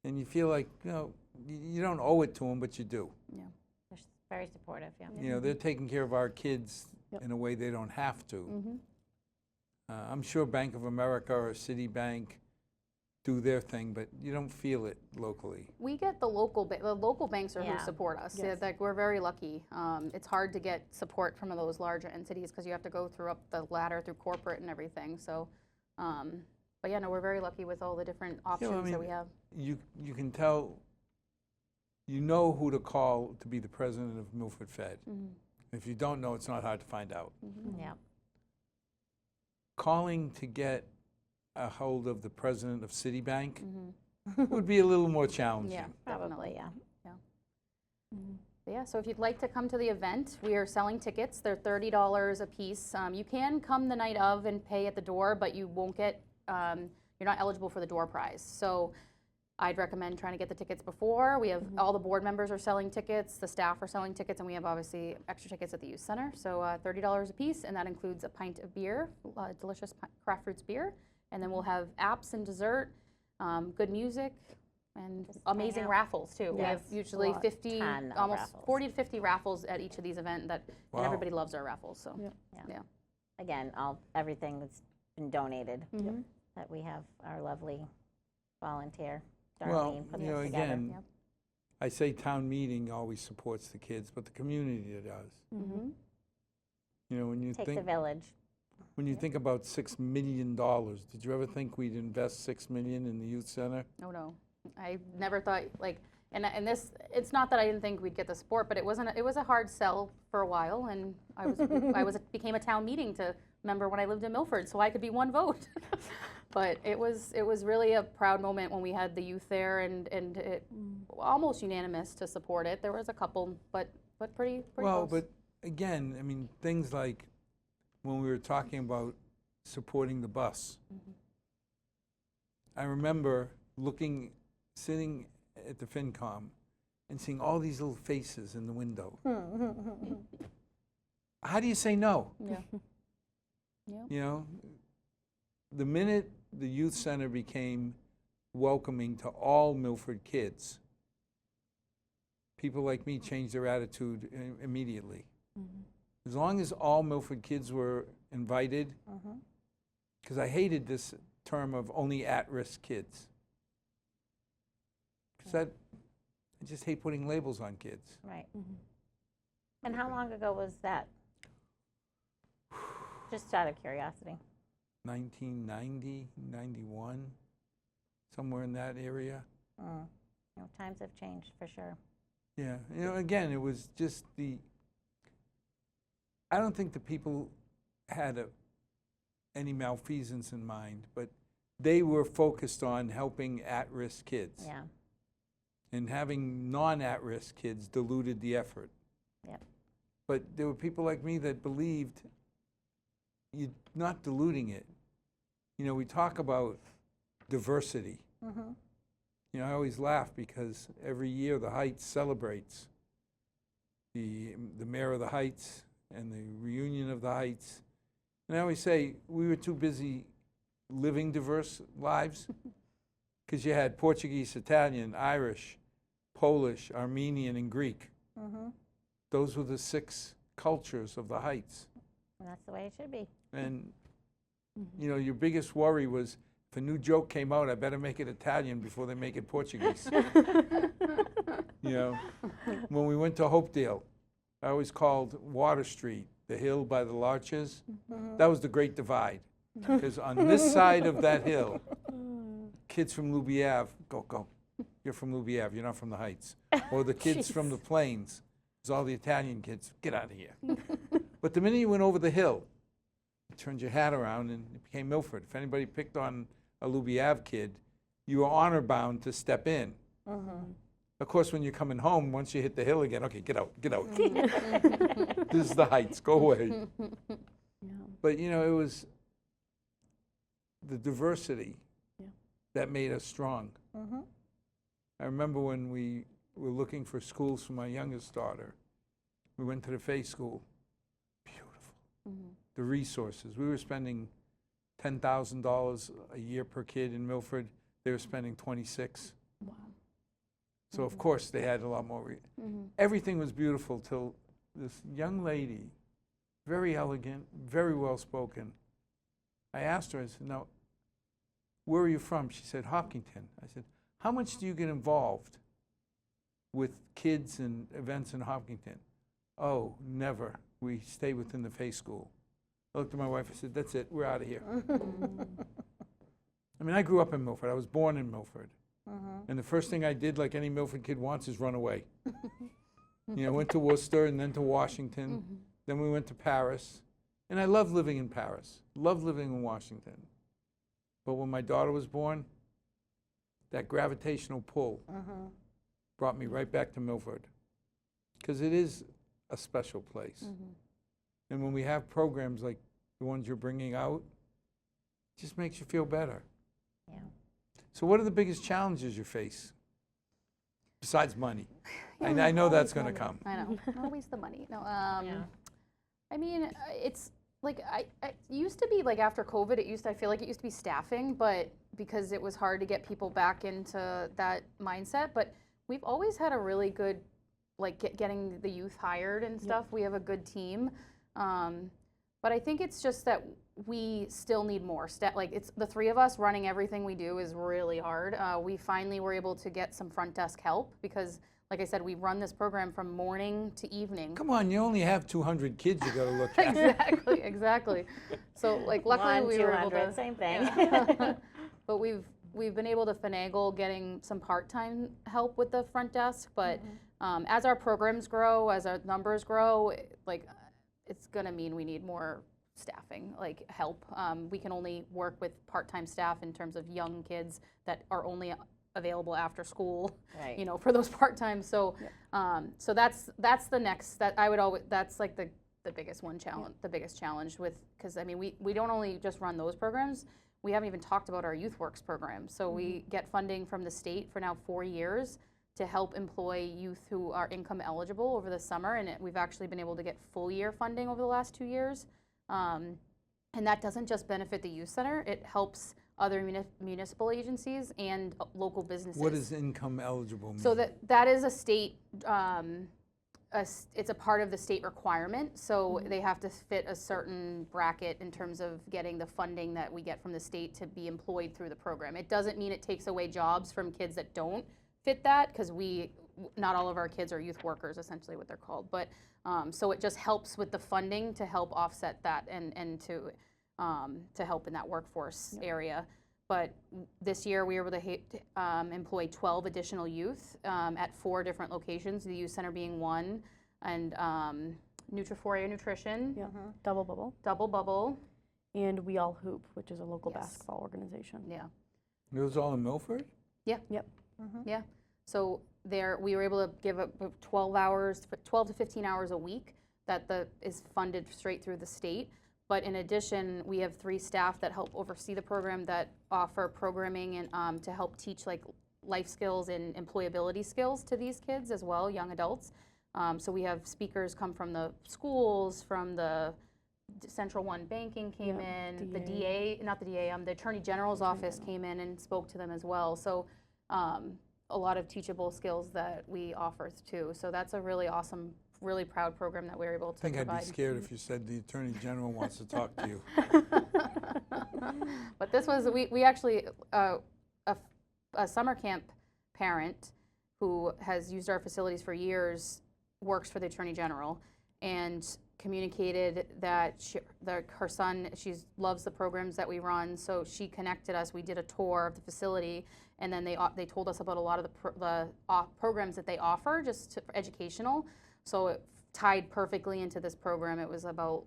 And you feel like, you don't owe it to them, but you do. Yeah. They're very supportive, yeah. You know, they're taking care of our kids in a way they don't have to. I'm sure Bank of America or Citibank do their thing, but you don't feel it locally. We get the local banks are who support us. Yes. Like we're very lucky. It's hard to get support from those larger entities because you have to go through up the ladder through corporate and everything. So, but yeah, no, we're very lucky with all the different options that we have. You can tell, you know who to call to be the president of Milford Fed. If you don't know, it's not hard to find out. Yeah. Calling to get a hold of the president of Citibank would be a little more challenging. Yeah, Probably, definitely. yeah. But yeah, so if you'd like to come to the event, we are selling tickets. They're $30 a piece. You can come the night of and pay at the door, but you won't get, you're not eligible for the door prize. So I'd recommend trying to get the tickets before. We have all the board members are selling tickets, the staff are selling tickets, and we have obviously extra tickets at the youth center. So $30 a piece, and that includes a pint of beer, delicious craft fruits beer, and then we'll have apps and dessert, good music, and amazing out. raffles too. We have Yes, usually 50, ton of almost raffles. 40 to 50 raffles at each of these events. And Wow. everybody loves our raffles. So Again, everything that's been donated that we have our lovely volunteer, Well, Darlene, put you know, this together. again, I say town meeting always supports the kids, but the community does. Mhm. You know, when you Takes a think village. when you think about $6 million, did you ever think we'd invest $6 million in the youth center? Oh, no. I never thought, like, and this, it's not that I didn't think we'd get the support, but it was a hard sell for a while, and became a town meeting to member when I lived in Milford, so I could be one vote. But it was really a proud moment when we had the youth there, and it almost unanimous to support it. There was a couple, but pretty Well, close. but again, I mean, things like when we were talking about supporting the bus, I remember sitting at the FinCom and seeing all these little faces in the window. How do you say no? Yeah. Yeah. You know, the minute the youth center became welcoming to all Milford kids, people like me changed their attitude immediately. As long as all Milford kids were invited, because I hated this term of only at-risk kids. Because I just hate putting labels on kids. Right. And how long ago was that? Just out of curiosity. 1990, 91, somewhere in that area. You know, times have changed for sure. Yeah, you know, again, it was just I don't think the people had any malfeasance in mind, but they were focused on helping at-risk kids. Yeah. And having non-at-risk kids diluted the effort. Yep. But there were people like me that believed you're not diluting it. You know, we talk about diversity. You know, I always laugh because every year the Heights celebrates the mayor of the Heights and the reunion of the Heights. And I always say we were too busy living diverse lives because you had Portuguese, Italian, Irish, Polish, Armenian, and Greek. Those were the 6 cultures of the Heights. And that's the way it should be. And, you know, your biggest worry was if a new joke came out, I better make it Italian before they make it Portuguese. You know, when we went to Hopedale, I always called Water Street, the hill by the larches. That was the Great Divide. Because on this side of that hill, kids from Luby Ave, go. You're from Luby Ave, you're not from the Heights. Or the kids from the Plains, it's all the Italian kids, get out of here. But the minute you went over the hill, you turned your hat around and it became Milford. If anybody picked on a Luby Ave kid, you were honor bound to step in. Of course, when you're coming home, once you hit the hill again, okay, get out. This is the Heights, go away. But, you know, it was the diversity that made us strong. I remember when we were looking for schools for my youngest daughter, we went to the Faith School. Beautiful. The resources. We were spending $10,000 a year per kid in Milford. They were spending $26,000. Wow. So of course they had a lot more. Everything was beautiful till this young lady, very elegant, very well spoken. I asked her, I said, now, where are you from? She said, Hopkinton. I said, how much do you get involved with kids and events in Hopkinton? Oh, never. We stay within the Faith School. I looked at my wife, I said, that's it, we're out of here. I mean, I grew up in Milford. I was born in Milford. And the first thing I did, like any Milford kid wants, is run away. You know, went to Worcester and then to Washington. Then we went to Paris. And I loved living in Paris, loved living in Washington. But when my daughter was born, that gravitational pull brought me right back to Milford. Because it is a special place. And when we have programs like the ones you're bringing out, it just makes you feel better. Yeah. So what are the biggest challenges you face? Besides money. I know that's going to come. I know. Always the money. No, I mean, it's like, I used to be like after COVID, I feel like it used to be staffing, but because it was hard to get people back into that mindset. But we've always had a really good, like getting the youth hired and stuff. We have a good team. But I think it's just that we still need more. Like it's the 3 of us running everything we do is really hard. We finally were able to get some front desk help because like I said, we run this program from morning to evening. Come on, you only have 200 kids you gotta look at. Exactly, exactly. So like luckily we were able 200, to, same thing. yeah. But we've been able to finagle getting some part-time help with the front desk, but as our programs grow, as our numbers grow, it's gonna mean we need more staffing, like help. We can only work with part-time staff in terms of young kids that are only available after school, Right. you know, for those part-time. So, so that's the next, that I would always, that's like the biggest one challenge, the biggest challenge with, because I mean, we don't only just run those programs, we haven't even talked about our Youth Works program. So we get funding from the state for now 4 years to help employ youth who are income eligible over the summer, and we've actually been able to get full year funding over the last 2 years. And that doesn't just benefit the youth center, it helps other municipal agencies and local businesses. What does income eligible mean? So that is a state, it's a part of the state requirement. So they have to fit a certain bracket in terms of getting the funding that we get from the state to be employed through the program. It doesn't mean it takes away jobs from kids that don't fit that, because not all of our kids are youth workers, essentially what they're called. But so it just helps with the funding to help offset that and to help in that workforce area. But this year we were able to employ 12 additional youth at 4 different locations, the youth center being one, and Nutri4A Nutrition, Yeah. Double Bubble. Double Bubble. And We All Hoop, which is a local Yes. basketball organization. Yeah. It was all in Milford? Yeah. So we were able to give up 12 to 15 hours a week that is funded straight through the state. But in addition, we have 3 staff that help oversee the program that offer programming and to help teach like life skills and employability skills to these kids as well, young adults. So we have speakers come from the schools, from the Central One Banking came in, the DA, not the DA, the Attorney General's office came in and spoke to them as well. So a lot of teachable skills that we offer too. So that's a really awesome, really proud program that we were able to I think provide. I'd be scared if you said the Attorney General wants to talk to you. But this was, we actually, a summer camp parent who has used our facilities for years works for the Attorney General and communicated that her son, she loves the programs that we run, so she connected us. We did a tour of the facility, and then they told us about a lot of the programs that they offer, just for educational. So it tied perfectly into this program. It was about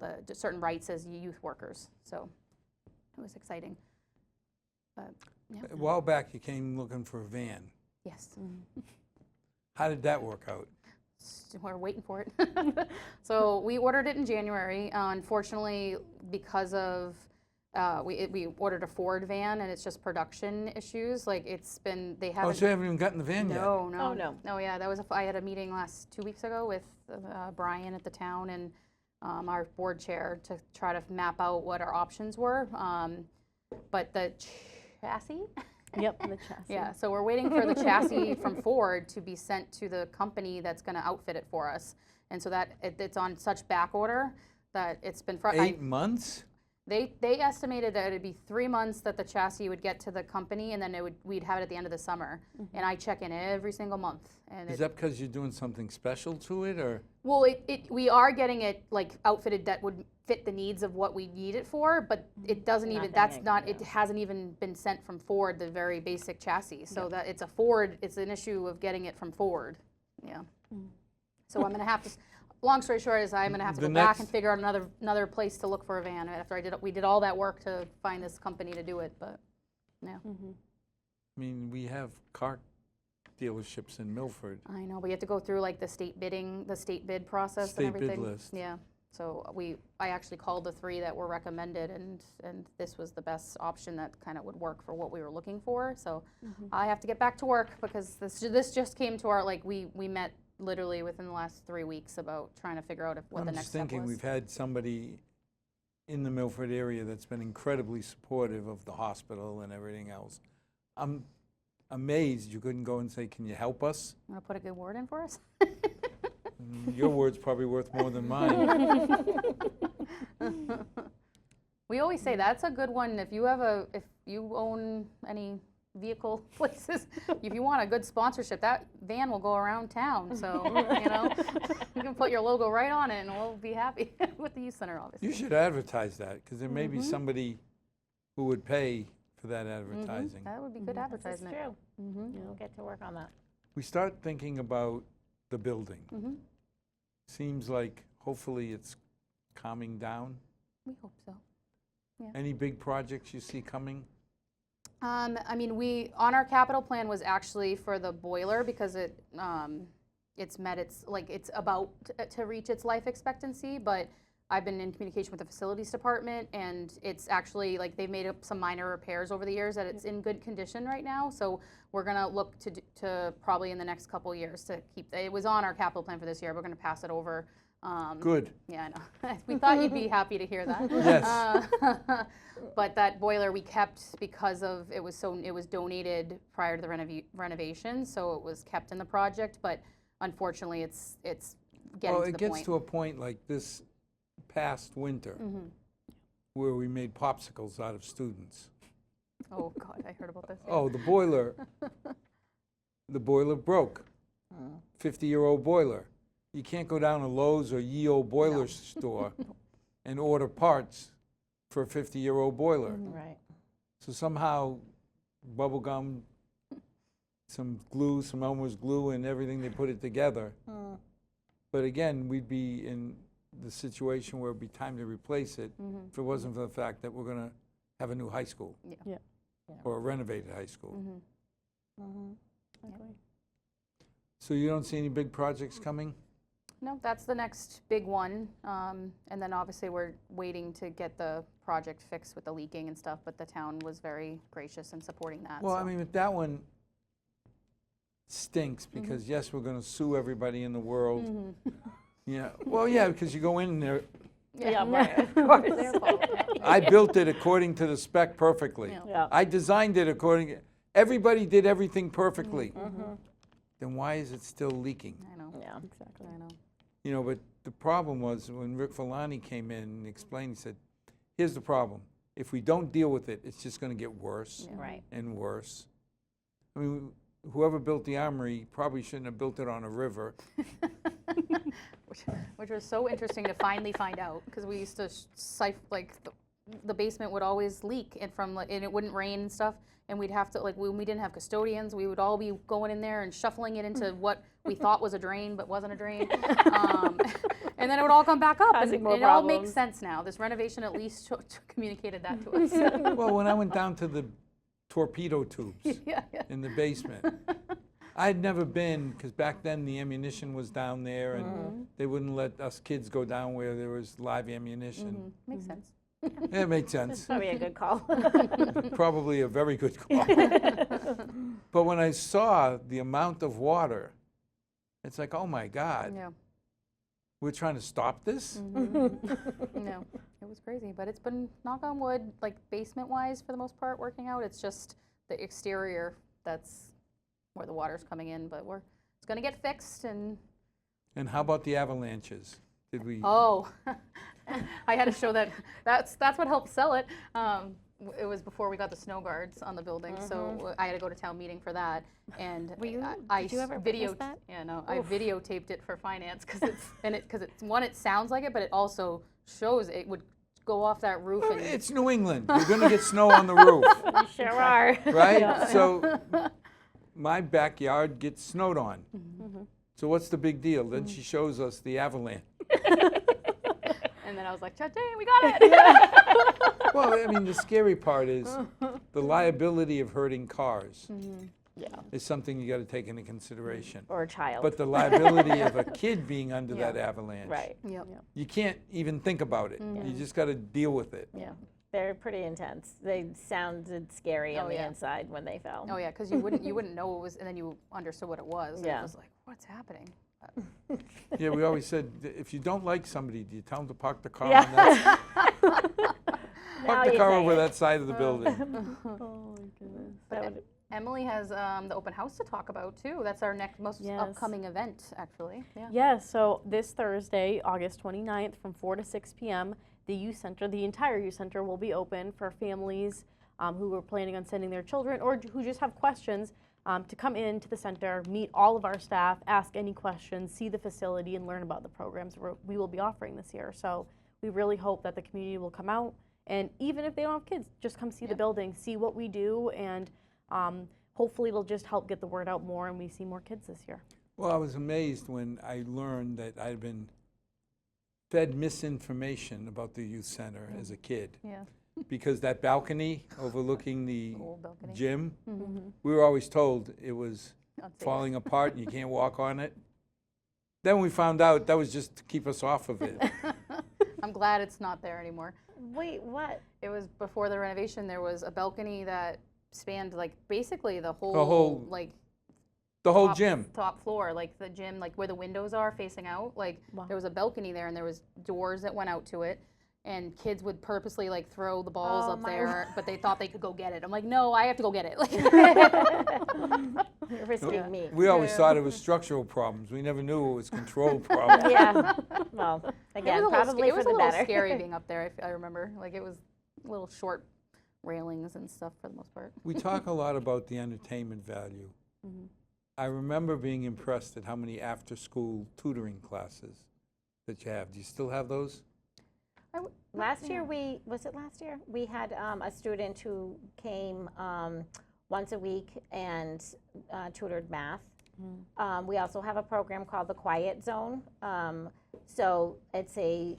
the certain rights as youth workers. So it was exciting. But, yeah. A while back, you came looking for a van. Yes. How did that work out? We're waiting for it. So we ordered it in January. Unfortunately, because of we ordered a Ford van, and it's just production issues. Like they haven't. Oh, so you haven't even gotten the van yet? No. Oh, no. No, yeah, that was I had a meeting 2 weeks ago with Brian at the town and our board chair to try to map out what our options were. But the chassis. Yep, the chassis. Yeah, so we're waiting for the chassis from Ford to be sent to the company that's going to outfit it for us. And so that it's on such back order that it's been 8 months? They estimated that it'd be 3 months that the chassis would get to the company, and then we'd have it at the end of the summer. And I check in every single month. And Is that because you're doing something special to it, or? well, we are getting it like outfitted that would fit the needs of what we need it for, but it doesn't even. It hasn't even been sent from Ford, the very basic chassis. So that it's a Ford. It's an issue of getting it from Ford. Yeah. So I'm gonna have to. Long story short is I'm gonna have to go back and figure out another place to look for a van after we did all that work to find this company to do it, but yeah. I mean, we have car dealerships in Milford. I know, but you have to go through like the state bid process State and everything. bid list. Yeah. So I actually called the 3 that were recommended, and this was the best option that kind of would work for what we were looking for. So I have to get back to work because this just came to our, like we met literally within the last 3 weeks about trying to figure out what the next step was. I'm just thinking, we've had somebody in the Milford area that's been incredibly supportive of the hospital and everything else. I'm amazed you couldn't go and say, can you help us? Want to put a good word in for us? Your word's probably worth more than mine. We always say that's a good one. If you own any vehicle places, if you want a good sponsorship, van will go around town, so, you know, you can put your logo right on it and we'll be happy with the youth center, obviously. You should advertise that, because there may be somebody who would pay for that advertising. That would be good This is advertisement. true. Mm-hmm. We'll get to work on that. We start thinking about the building. Mm-hmm. Seems like hopefully it's calming down. We hope so. Any big projects you see coming? I mean, on our capital plan was actually for the boiler because it's about to reach its life expectancy, but I've been in communication with the facilities department, and it's actually, like, they've made up some minor repairs over the years that it's in good condition right now, so we're gonna look to probably in the next couple years to keep, it was on our capital plan for this year, we're gonna pass it over. Good. Yeah, I know. We thought you'd be happy to hear that. Yes. But that boiler we kept because of, it was donated prior to the renovation, so it was kept in the project, but unfortunately it's getting Well, to it the gets point. to a point like this past winter where we made popsicles out of students. Oh, God, I heard about this. yeah. Oh, the boiler broke. 50-year-old boiler. You can't go down to Lowe's or Ye Old Boiler store and order parts for a 50-year-old boiler. Right. So somehow bubble gum, some glue, some Elmer's glue, and everything, they put it together. But again, we'd be in the situation where it'd be time to replace it if it wasn't for the fact that we're going to have a new high school. Yeah. Or a renovated high school. Okay. So you don't see any big projects coming? No, that's the next big one. And then obviously we're waiting to get the project fixed with the leaking and stuff, but the town was very gracious in supporting that. Well, so. I mean, with that one stinks because yes, we're going to sue everybody in the world. Yeah. Well, yeah, because you go in there. Yeah, right, of course. Their fault, yeah. I built it according to the spec perfectly. Yeah. Yeah. I designed it according. Everybody did everything perfectly. Then why is it still leaking? I know. Yeah. Exactly. I know. You know, but the problem was when Rick Villani came in and explained, he said, here's the problem. If we don't deal with it, it's just going to get worse Right. and worse. I mean, whoever built the armory probably shouldn't have built it on a river. Which was so interesting to finally find out, because we used to the basement would always leak, and and it wouldn't rain and stuff, and we'd have to, like, when we didn't have custodians, we would all be going in there and shuffling it into what we thought was a drain but wasn't a drain, and then it would all come back up, and Causing more it all makes problems. sense now. This renovation at least communicated that to us. Well, when I went down to the torpedo tubes yeah. in the basement, I had never been, because back then the ammunition was down there and they wouldn't let us kids go down where there was live ammunition. Makes sense. Yeah, it made sense. Probably a good call. Probably a very good call. But when I saw the amount of water, it's like, oh my God, Yeah. we're trying to stop this? No, it was crazy, but it's been, knock on wood, like basement-wise for the most part, working out. It's just the exterior that's where the water's coming in, but it's gonna get fixed. And And how about the avalanches? Did we? oh, I had to show that. That's what helped sell it. It was before we got the snow guards on the building, so I had to go to town meeting for that. And Were you- I did you ever video witness that? Yeah, no, I videotaped it for finance because it's one, it sounds like it, but it also shows it would go off that roof and It's New England. You're going to get snow on the roof, You sure are. right? So my backyard gets snowed on. So what's the big deal? Then she shows us the avalanche. and then I was like, cha-ching, we got it. Well, I mean, the scary part is the liability of hurting cars Yeah. is something you got to take into consideration. Or a child. But the liability of a kid being under that avalanche, Right. Yep. you can't even think about it. You just got to deal with it. Yeah. They're pretty intense. They sounded scary on Oh, the yeah. inside when they fell. Oh yeah, because you wouldn't know it was, and then you understood what it was. And Yeah. it was like, what's happening? Yeah, we always said, if you don't like somebody, do you tell them to park the car Yeah. on that Now Park the you car say over it. that side of the building. Oh my goodness. That would- Emily has the open house to talk about too. That's our next most Yes. upcoming event, actually. Yeah. Yeah, so this Thursday, August 29th, from 4 to 6 p.m., the youth center, the entire youth center, will be open for families who are planning on sending their children or who just have questions to come into the center, meet all of our staff, ask any questions, see the facility, and learn about the programs we will be offering this year. So we really hope that the community will come out, and even if they don't have kids, just come see the building, see what we do, and hopefully it'll just help get the word out more and we see more kids this year. Well, I was amazed when I learned that I'd been fed misinformation about the youth center as a kid. Yeah. Because that balcony overlooking the Old balcony. gym, Mm-hmm. we were always told it was Unsafe. falling apart and you can't walk on it. Then we found out that was just to keep us off of it. I'm glad it's not there anymore. Wait, what? It was before the renovation. There was a balcony that spanned like basically the whole, whole like The whole gym. top floor, like the gym, like where the windows are facing out. Like Wow. there was a balcony there, and there was doors that went out to it. And kids would purposely like throw the balls Oh, up my there, but they thought they could go get it. I'm like, no, I have to go get it. Like, You're risking me. We always thought it was structural problems. We never knew it was control problems. Yeah. Well, again, it was probably for a the little better. scary being up there. I remember, like it was little short railings and stuff for the most part. We talk a lot about the entertainment value. I remember being impressed at how many after-school tutoring classes that you have. Do you still have those? Last year, was it last year? We had a student who came once a week and tutored math. We also have a program called the Quiet Zone. So it's a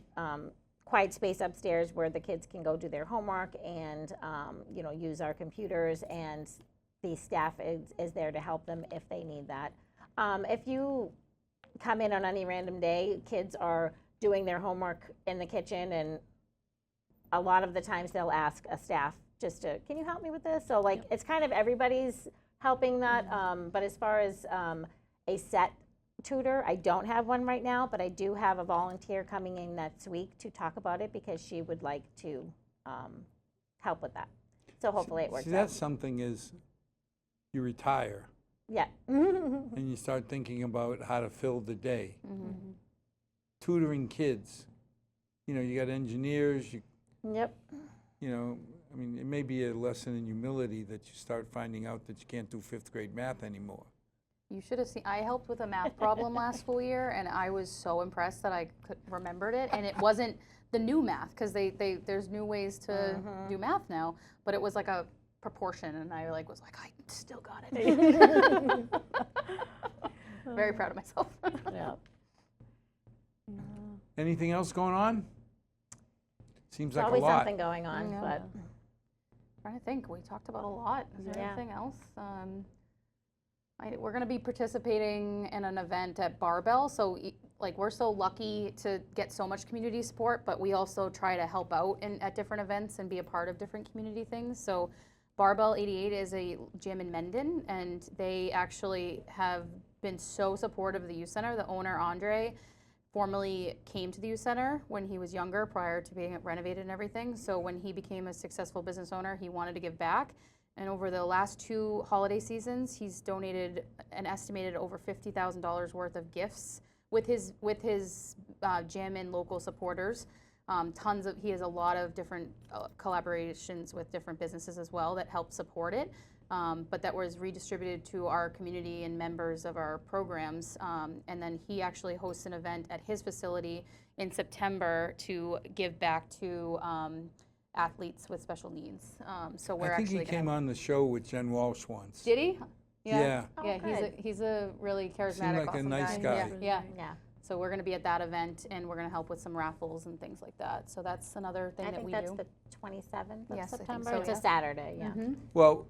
quiet space upstairs where the kids can go do their homework and use our computers, and the staff is there to help them if they need that. If you come in on any random day, kids are doing their homework in the kitchen, and a lot of the times they'll ask a staff just to, can you help me with this? So like it's kind of everybody's helping that. But as far as a set tutor, I don't have one right now, but I do have a volunteer coming in next week to talk about it because she would like to help with that. So hopefully it works See, out. that's something is you retire Yeah. and you start thinking about how to fill the day. Tutoring kids, you got engineers, Yep. I mean, it may be a lesson in humility that you start finding out that you can't do 5th grade math anymore. You should have seen, I helped with a math problem last school year, and I was so impressed that I remembered it. And it wasn't the new math, because there's new ways to do math now, but it was like a proportion, and I was like, I still got it. Very proud of myself. Yeah. Anything else going on? Seems There's like a always lot. something going on, Yeah. but Trying to think, we talked about a lot. Is there Yeah. anything else? We're going to be participating in an event at Barbell. So we're so lucky to get so much community support, but we also try to help out at different events and be a part of different community things. So Barbell 88 is a gym in Mendon, and they actually have been so supportive of the youth center. The owner, Andre, formerly came to the youth center when he was younger, prior to being renovated and everything. So when he became a successful business owner, he wanted to give back. And over the last 2 holiday seasons, he's donated an estimated over $50,000 worth of gifts with his gym and local supporters. He has a lot of different collaborations with different businesses as well that help support it. But that was redistributed to our community and members of our programs. And then he actually hosts an event at his facility in September to give back to athletes with special needs. So we're I think actually he came on the show with Jen Walsh once. Did he? Yeah. Oh, Yeah, good. he's a really charismatic, Seemed like a awesome nice guy. guy. Yeah. yeah. So we're going to be at that event, and we're going to help with some raffles and things like that. So that's another thing I that think we that's do. the 27th of Yes, I think September. so, It's a yeah. Saturday, yeah. Well,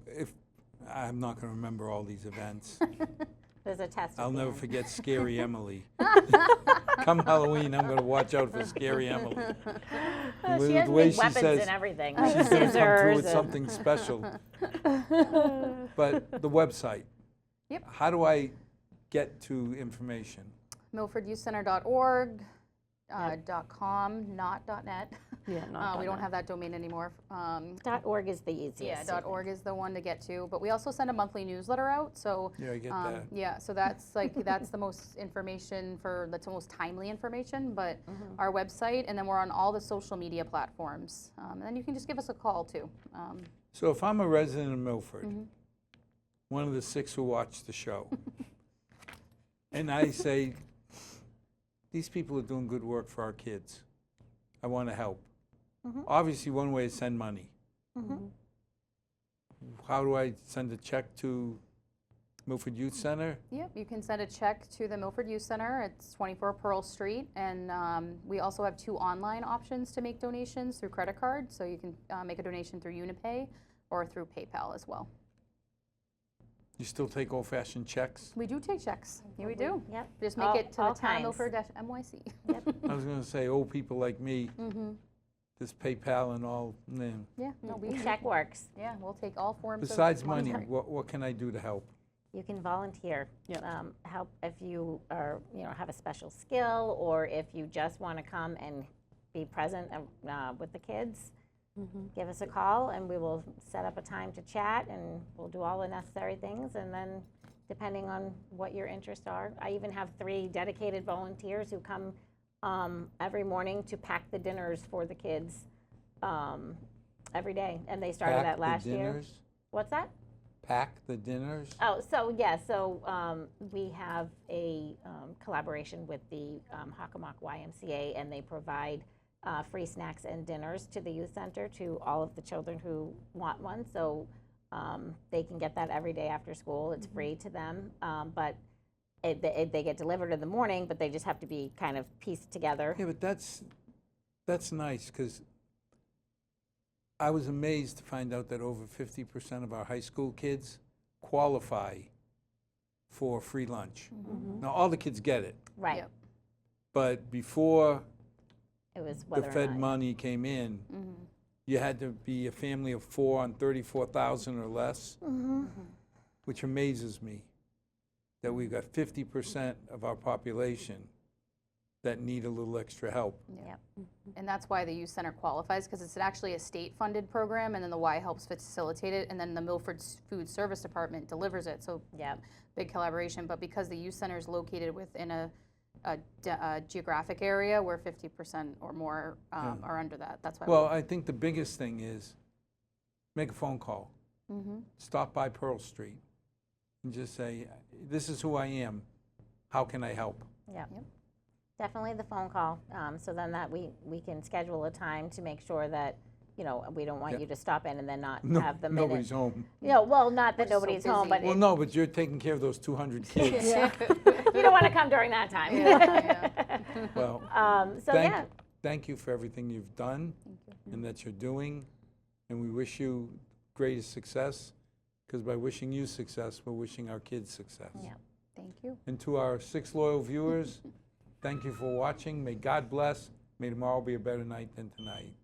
I'm not going to remember all these events. There's a test. at I'll the never end. forget Scary Emily. Come Halloween, I'm going to watch out for Scary Emily. She The has way big she weapons says and everything. She's going to come through Scissors with and- something special. But the website. Yep. How do I get to information? MilfordYouthCenter.org, .com, not .net. Yeah, We don't have that domain anymore. .org is the easiest. Yeah, .org is the one to get to. But we also send a monthly newsletter out. So Yeah, I get that. yeah, so that's that's the most information that's the most timely information. But our website, and then we're on all the social media platforms. And then you can just give us a call too. So if I'm a resident of Milford, one of the 6 who watch the show. And I say, these people are doing good work for our kids. I want to help. Obviously, one way is send money. How do I send a check to Milford Youth Center? Yep, you can send a check to the Milford Youth Center. It's 24 Pearl Street, and we also have 2 online options to make donations through credit card. So you can make a donation through Unipay or through PayPal as well. You still take old-fashioned checks? We do take checks. Yeah, we do. Yep. Just make it to the town Milford-NYC. I was going to say, old people like me, this PayPal and all, man. Yeah, no, we Check works. Yeah, we'll take all forms of Besides money, monetary. what can I do to help? You can volunteer. Yep. Help if you are, have a special skill, or if you just want to come and be present with the kids. Give us a call, and we will set up a time to chat, and we'll do all the necessary things. And then, depending on what your interests are, I even have 3 dedicated volunteers who come every morning to pack the dinners for the kids every day. And they started that last the year. dinners? What's that? Pack the dinners? Oh, so we have a collaboration with the Hockomock YMCA, and they provide free snacks and dinners to the youth center to all of the children who want one. So they can get that every day after school. It's free to them, but they get delivered in the morning, but they just have to be kind of pieced together. Yeah, but that's nice, because I was amazed to find out that over 50% of our high school kids qualify for free lunch. Now, all the kids get it, Right. Yep. but before It was the whether or Fed not. money came in, you had to be a family of 4 on 34,000 or less, which amazes me, that we've got 50% of our population that need a little extra help. Yep. And that's why the youth center qualifies, because it's actually a state-funded program, and then the Y helps facilitate it, and then the Milford Food Service Department delivers it. So Yep. big collaboration. But because the youth center is located within a geographic area where 50% or more are under that, that's why. Well, I think the biggest thing is make a phone call. Stop by Pearl Street and just say, this is who I am. How can I help? Yep. Definitely the phone call. So then that we can schedule a time to make sure that, we don't want you to stop in and then not have the minute. Nobody's home. Well, not that We're so nobody's home, busy. but Well, no, but you're taking care of those 200 kids. you don't want to come during that time. Well, So yeah. thank you for everything you've done and that you're doing. And we wish you greatest success, because by wishing you success, we're wishing our kids success. Yeah. Thank you. And to our 6 loyal viewers, thank you for watching. May God bless. May tomorrow be a better night than tonight.